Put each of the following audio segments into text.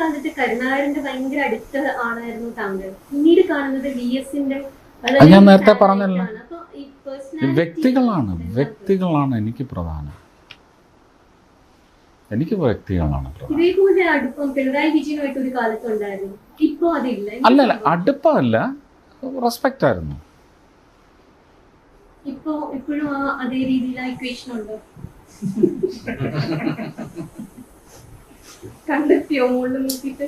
കണ്ടിട്ട് കരുണാകരന്റെ ഭയങ്കര അടുത്ത ആളായിരുന്നു താങ്കൾ. പിന്നീട് കാണുന്നത് VSന്റെ ഞാൻ നേരത്തെ പറഞ്ഞല്ലോ, വ്യക്തികളാണ് എനിക്ക് പ്രധാനം. എനിക്ക് വ്യക്തികളാണ് പ്രധാനം. ഇതേപോലെ അടുപ്പം പിണറായി വിജയനുമായിട്ട് ഒരു കാലത്തുണ്ടായിരുന്നു, ഇപ്പൊ അതില്ല. അല്ലല്ല, അടുപ്പമല്ല, റെസ്പെക്റ്റ് ആയിരുന്നു. ഇപ്പോഴും അതേ രീതിയിൽ ഇക്വേഷൻ ഉണ്ടോ? കണ്ടെത്തിയോ മുകളിൽ നോക്കിയിട്ട്?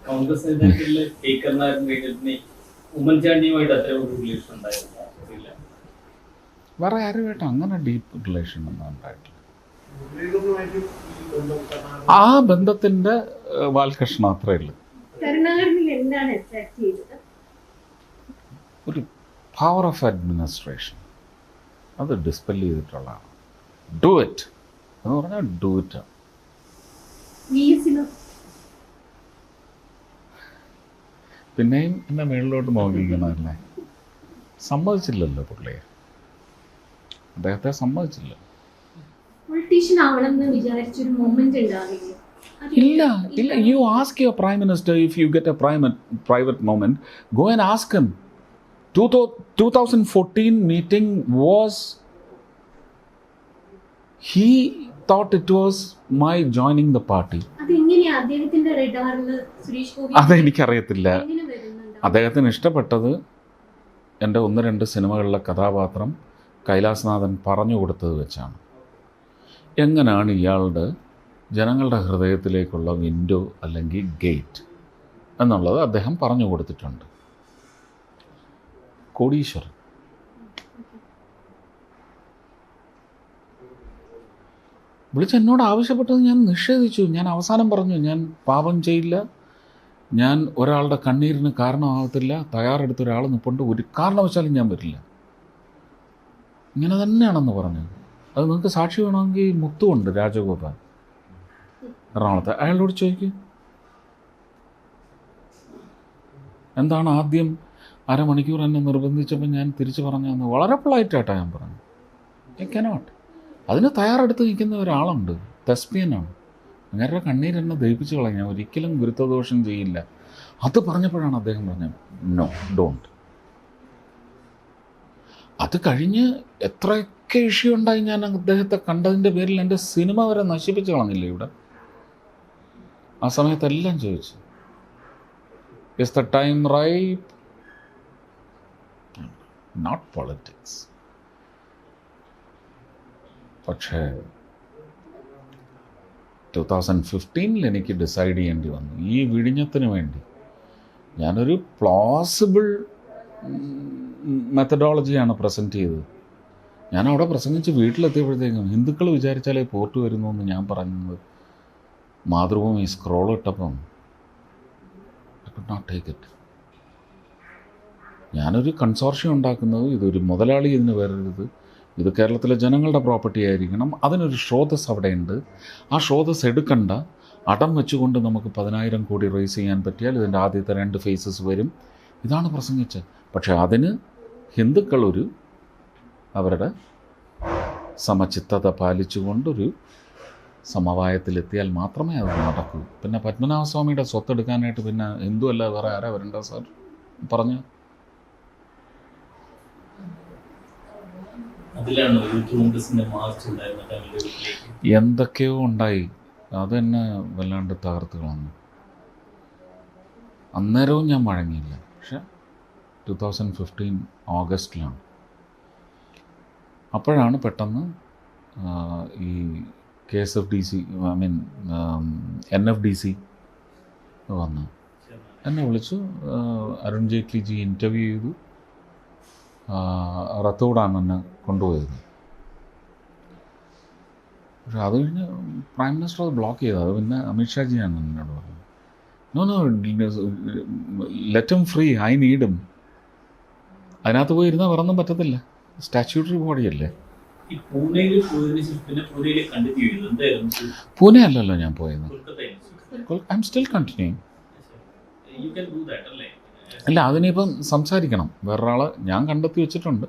കോൺഗ്രസ് നേതാക്കളിലെ ഉമ്മൻചാണ്ടിയുമായിട്ട് അത്ര ഒരു റിലേഷൻ ഉണ്ടായിരുന്നു? വേറെ ആരുമായിട്ട് അങ്ങനെ ഡീപ്പ് റിലേഷൻ ഒന്നും ഉണ്ടായിട്ടില്ല. ആ ബന്ധത്തിന്റെ വാൽകൃഷ്ണ അത്രേ ഉള്ളൂ. കരുണാകരനിൽ എന്താണ് അട്രാക്ട് ചെയ്തത്? ഒരു പവർ ഓഫ് അഡ്മിനിസ്ട്രേഷൻ, അത് ഡിസ്പെൽ ചെയ്തിട്ടുള്ളതാണ്. ഡു ഇറ്റ് എന്ന് പറഞ്ഞാൽ ഡു ഇറ്റ്. പിന്നെയും എന്നെ മേളിലോട്ട് നോക്കിക്കണമല്ലേ. സമ്മതിച്ചില്ലല്ലോ പുള്ളിയെ, അദ്ദേഹത്തെ സമ്മതിച്ചില്ല. ഇല്ല, you ask your prime minister if you get A private moment, go and ask him. 2014 meeting was, he thought it was my joining the party. അതെനിക്കറിയത്തില്ല. അദ്ദേഹത്തിന് ഇഷ്ടപ്പെട്ടത് എൻ്റെ 1-2 സിനിമകളിലെ കഥാപാത്രം കൈലാസനാഥൻ പറഞ്ഞു കൊടുത്തത് വെച്ചാണ്. എങ്ങനെയാണ് ഇയാളുടെ ജനങ്ങളുടെ ഹൃദയത്തിലേക്കുള്ള വിൻഡോ അല്ലെങ്കിൽ ഗേറ്റ് എന്നുള്ളത് അദ്ദേഹം പറഞ്ഞു കൊടുത്തിട്ടുണ്ട്. കോടീശ്വരൻ. വിളിച്ച് എന്നോട് ആവശ്യപ്പെട്ടത് ഞാൻ നിഷേധിച്ചു. ഞാൻ അവസാനം പറഞ്ഞു, ഞാൻ പാപം ചെയ്യില്ല, ഞാൻ ഒരാളുടെ കണ്ണീരിന് കാരണമാകത്തില്ല, തയ്യാറെടുത്ത ഒരാൾ നിൽപ്പുണ്ട്, ഒരു കാരണവശാലും ഞാൻ വരില്ല, ഇങ്ങനെ തന്നെയാണെന്ന് പറഞ്ഞു. അത് നിങ്ങൾക്ക് സാക്ഷി വേണമെങ്കിൽ മുത്തുണ്ട്, രാജഗോപാൽ, എറണാകുളത്ത്, അയാളോട് ചോദിക്കും. എന്താണ് ആദ്യം അരമണിക്കൂർ എന്നെ നിർബന്ധിച്ചപ്പോൾ ഞാൻ തിരിച്ചു പറഞ്ഞതെന്ന് വളരെ പൊളൈറ്റായിട്ടാണ് ഞാൻ പറഞ്ഞു. I cannot. അതിന് തയ്യാറെടുത്ത് നിൽക്കുന്ന ഒരാളുണ്ട്, തെസ്പിയനാണ്. അങ്ങേരുടെ കണ്ണീർ എന്നെ ദഹിപ്പിച്ച് കളയും, ഞാൻ ഒരിക്കലും ഗുരുത്വദോഷം ചെയ്യില്ല. അത് പറഞ്ഞപ്പോഴാണ് അദ്ദേഹം പറഞ്ഞത് നോ, ഡോണ്ട്. അത് കഴിഞ്ഞ് എത്രയൊക്കെ ഇഷ്യൂ ഉണ്ടായി, ഞാൻ അദ്ദേഹത്തെ കണ്ടതിൻ്റെ പേരിൽ എൻ്റെ സിനിമ വരെ നശിപ്പിച്ച് കളഞ്ഞില്ല ഇവിടെ. ആ സമയത്തെല്ലാം ചോദിച്ചു, is the time right? Not politics. പക്ഷേ 2015 എനിക്ക് ഡിസൈഡ് ചെയ്യേണ്ടി വന്നു. ഈ വിഴിഞ്ഞത്തിന് വേണ്ടി ഞാനൊരു പ്ലോസിബിൾ മെത്തഡോളജിയാണ് പ്രസൻറ്റ് ചെയ്തത്. ഞാൻ അവിടെ പ്രസംഗിച്ച് വീട്ടിലെത്തിയപ്പോഴത്തേക്കും ഹിന്ദുക്കൾ വിചാരിച്ചാലേ പോർട്ട് വരുന്നു എന്ന് ഞാൻ പറഞ്ഞത് മാതൃഭൂമി സ്ക്രോൾ ഇട്ടപ്പം I could not take it. ഞാനൊരു കൺസോർഷ്യം ഉണ്ടാക്കുന്നത്, ഇതൊരു മുതലാളി ഇതിന് വരരുത്, ഇത് കേരളത്തിലെ ജനങ്ങളുടെ പ്രോപ്പർട്ടി ആയിരിക്കണം, അതിനൊരു സ്രോതസ് അവിടെയുണ്ട്, ആ സ്രോതസ് എടുക്കണ്ട, അടം വെച്ചുകൊണ്ട് നമുക്ക് 10,000 കോടി റേസ് ചെയ്യാൻ പറ്റിയാൽ ഇതിൻ്റെ ആദ്യത്തെ 2 ഫേസസ് വരും, ഇതാണ് പ്രസംഗിച്ചത്. പക്ഷേ അതിന് ഹിന്ദുക്കളൊരു അവരുടെ സമചിത്തത പാലിച്ചുകൊണ്ടൊരു സമവായത്തിലെത്തിയാൽ മാത്രമേ അത് നടക്കൂ. പിന്നെ പത്മനാഭസ്വാമിയുടെ സ്വത്തെടുക്കാനായിട്ട് പിന്നെ ഹിന്ദു അല്ല വേറെ ആരാ വരണ്ട സാർ പറഞ്ഞു? എന്തൊക്കെയോ ഉണ്ടായി, അതെന്നെ വല്ലാണ്ട് തകർത്ത് കളഞ്ഞു. അന്നേരവും ഞാൻ വഴങ്ങിയില്ല. പക്ഷെ 2015 ഓഗസ്റ്റിലാണ്. അപ്പോഴാണ് പെട്ടെന്ന് ഈ KSFDC, ഐ മീൻ NFDC വന്ന് എന്നെ വിളിച്ചു. അരുൺ ജെയ്റ്റ്ലിജി ഇൻ്റർവ്യൂ ചെയ്തു. റത്തോടാണ് എന്നെ കൊണ്ടുപോയത്. പക്ഷെ അത് കഴിഞ്ഞ് പ്രൈം മിനിസ്റ്റർ അത് ബ്ലോക്ക് ചെയ്തത്. അത് പിന്നെ അമിത്ഷാജിയാണ് എന്നോട് പറഞ്ഞത്, no let him free, I need him. അതിനകത്ത് പോയി ഇരുന്നാൽ വേറൊന്നും പറ്റത്തില്ല, സ്റ്റാറ്റ്യൂട്ടറി ബോഡിയല്ലേ. പൂനെ അല്ലല്ലോ ഞാൻ പോയത്, ഐ എം സ്റ്റിൽ കണ്ടിന്യൂയിങ്. അല്ല, അതിനിപ്പം സംസാരിക്കണം, വേറൊരാളെ ഞാൻ കണ്ടെത്തി വെച്ചിട്ടുണ്ട്.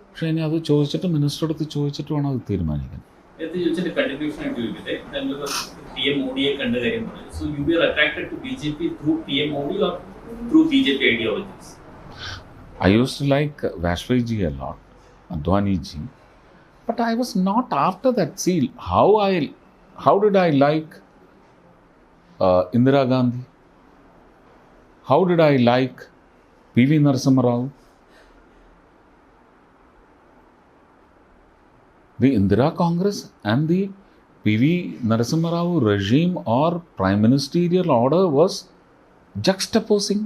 പക്ഷേ ഇനി അത് ചോദിച്ചിട്ട് മിനിസ്റ്റർ അടുത്ത് ചോദിച്ചിട്ട് വേണം അത് തീരുമാനിക്കാൻ. PM Modi കണ്ട കാര്യം പറഞ്ഞു. So you were attracted to BJP through PM Modi or through BJP ideologies? I used to like Vajpayee ji a lot, Advani ji, but I was not after that. See, how did I like Indira Gandhi? How did I like PV Narasimha Rao? The Indira Congress and the PV Narasimha Rao regime or prime ministerial order was juxtaposing.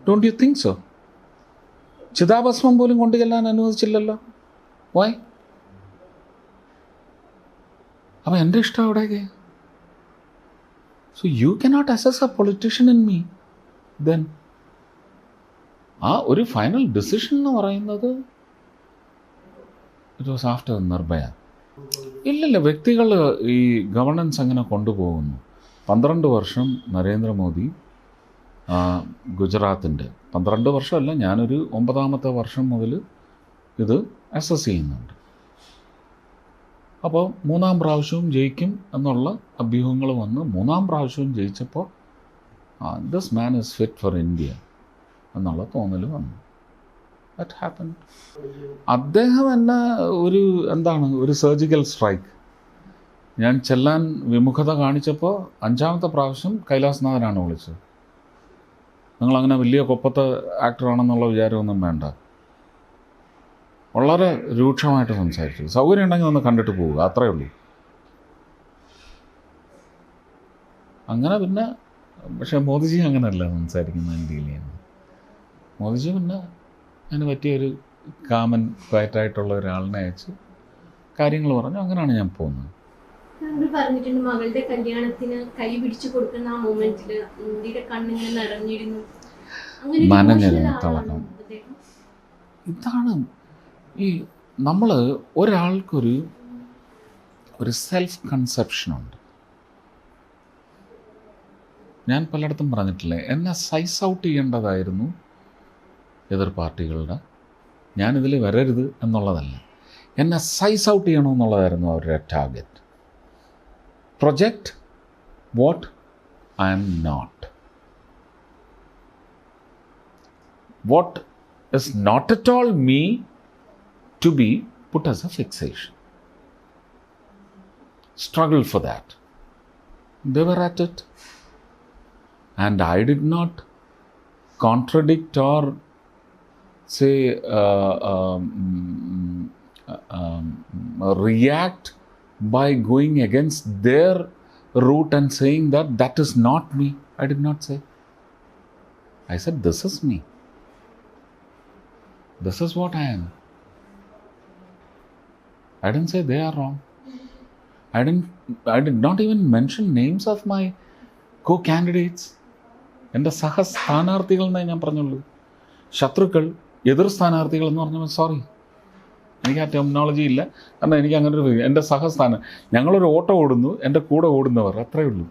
Don't you think so? ചിതാഭസ്മം പോലും കൊണ്ടു ചെല്ലാൻ അനുവദിച്ചില്ലല്ലോ. Y? അപ്പം എൻ്റെ ഇഷ്ടം അവിടേക്ക്. So you cannot assess a politician in me then. ആ ഒരു ഫൈനൽ ഡിസിഷൻ എന്ന് പറയുന്നത് ഇറ്റ് വാസ് ആഫ്റ്റർ നിർഭയ. ഇല്ലല്ല, വ്യക്തികൾ ഈ ഗവർണൻസ് അങ്ങനെ കൊണ്ടുപോകുന്നു. 12 വർഷം നരേന്ദ്രമോദി ഗുജറാത്തിൻ്റെ 12 വർഷമല്ല, ഞാനൊരു 9ാമത്തെ വർഷം മുതൽ ഇത് അസസ് ചെയ്യുന്നുണ്ട്. അപ്പോൾ 3ാം പ്രാവശ്യവും ജയിക്കും എന്നുള്ള അഭ്യൂഹങ്ങൾ വന്ന് 3ാം പ്രാവശ്യവും ജയിച്ചപ്പോൾ this man is fit for India എന്നുള്ള തോന്നൽ വന്നു. That happen. അദ്ദേഹം എന്നെ ഒരു സർജിക്കൽ സ്ട്രൈക്ക്. ഞാൻ ചെല്ലാൻ വിമുഖത കാണിച്ചപ്പോൾ 5ാമത്തെ പ്രാവശ്യം കൈലാസ്നാഥനാണ് വിളിച്ചത്. നിങ്ങളങ്ങനെ വലിയ കൊപ്പത്തെ ആക്ടറാണെന്നുള്ള വിചാരമൊന്നും വേണ്ട. വളരെ രൂക്ഷമായിട്ട് സംസാരിച്ചു. സൗകര്യം ഉണ്ടെങ്കിൽ ഒന്ന് കണ്ടിട്ട് പോവുക, അത്രയേ ഉള്ളൂ. അങ്ങനെ പിന്നെ പക്ഷേ മോദിജി അങ്ങനെയല്ല സംസാരിക്കുന്ന രീതിയിലാണ്. മോദിജി പിന്നെ അതിന് പറ്റിയൊരു കാമൻ ക്വയറ്റായിട്ടുള്ള ഒരാളിനെ അയച്ച് കാര്യങ്ങൾ പറഞ്ഞു. അങ്ങനെയാണ് ഞാൻ പോകുന്നത്. താങ്കൾ പറഞ്ഞിട്ടുണ്ട് മകളുടെ കല്യാണത്തിന് കൈ പിടിച്ചു കൊടുക്കുന്ന ആ മൊമെന്റില് ഇന്ത്യയുടെ കണ്ണിങ്ങനെ നിറഞ്ഞിരുന്നു. നനഞ്ഞിരുന്നു തിളക്കം. ഇതാണ് ഈ നമ്മൾ ഒരാൾക്കൊരു സെൽഫ് കൺസെപ്ഷനുണ്ട്. ഞാൻ പലയിടത്തും പറഞ്ഞിട്ടില്ലേ, എന്നെ സൈസ് ഔട്ട് ചെയ്യേണ്ടതായിരുന്നു എതിർ പാർട്ടികളുടെ. ഞാനിതിൽ വരരുത് എന്നുള്ളതല്ല, എന്നെ സൈസ് ഔട്ട് ചെയ്യണമെന്നുള്ളതായിരുന്നു അവരുടെ target. Project what I am not. What is not at all me to be put as a fixation. Struggle for that. They were at it. And I did not contradict or say react by going against their route and saying that is not me. I did not say. I said this is me. This is what I am. I didn't say they are wrong. I did not even mention names of my co-candidates. എൻ്റെ സഹസ്ഥാനാർത്ഥികൾ എന്നേ ഞാൻ പറഞ്ഞുള്ളൂ. ശത്രുക്കൾ, എതിർ സ്ഥാനാർത്ഥികൾ എന്ന് പറഞ്ഞപ്പോൾ sorry, എനിക്ക് ആ ടെർമിനോളജി ഇല്ല. കാരണം എനിക്ക് അങ്ങനെ ഒരു എൻ്റെ സഹസ്ഥാനം, ഞങ്ങളൊരു ഓട്ടോ ഓടുന്നു, എൻ്റെ കൂടെ ഓടുന്നവർ, അത്രയേ ഉള്ളൂ.